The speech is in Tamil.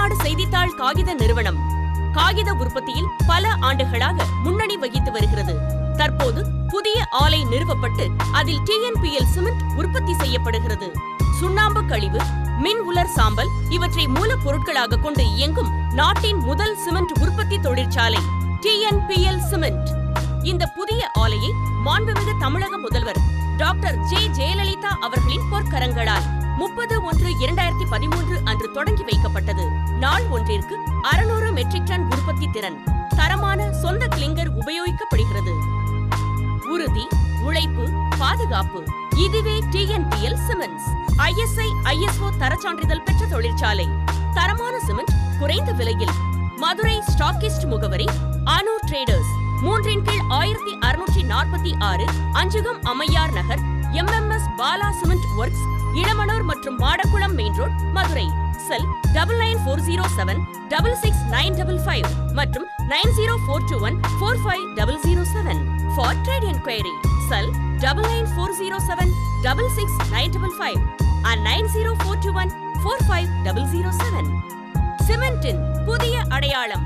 தமிழ்நாடு செய்தித்தாள் காகித நிறுவனம் காகித உற்பத்தியில் பல ஆண்டுகளாக முன்னணி வகித்து வருகிறது. தற்போது புதிய ஆலை நிறுவப்பட்டு அதில் TNPL சிமெண்ட் உற்பத்தி செய்யப்படுகிறது. சுண்ணாம்பு கழிவு, மின் உலர் சாம்பல் இவற்றை மூலப்பொருட்களாக கொண்டு இயங்கும் நாட்டின் முதல் சிமெண்ட் உற்பத்தி தொழிற்சாலை TNPL சிமெண்ட். இந்த புதிய ஆலையை மாண்புமிகு தமிழக முதல்வர் டாக்டர் ஜெயலலிதா அவர்களின் பொற்கரங்களால் 30/1/2013 அன்று தொடங்கி வைக்கப்பட்டது. நாள் ஒன்றிற்கு 600 மெட்ரிக் டன் உற்பத்தி திறன். தரமான சொந்த கிளிங்கர் உபயோகிக்கப்படுகிறது. உறுதி, உழைப்பு, பாதுகாப்பு இதுவே TNPL சிமெண்ட்ஸ். ISI ISO தரச்சான்றிதழ் பெற்ற தொழிற்சாலை. தரமான சிமெண்ட் குறைந்த விலையில். மதுரை ஸ்டாக்கிஸ்ட் முகவரி அனு ட்ரேடர்ஸ், 3/1646, அஞ்சுகம் அம்மையார் நகர், MMS Bala cement works, Ilamanur மற்றும் மாடக்குளம் மெயின் ரோட், மதுரை. செல் 9940766955 மற்றும் 9042145007. For trade enquiry, cell 9940766955 and 904214507. சிமெண்டின் புதிய அடையாளம்.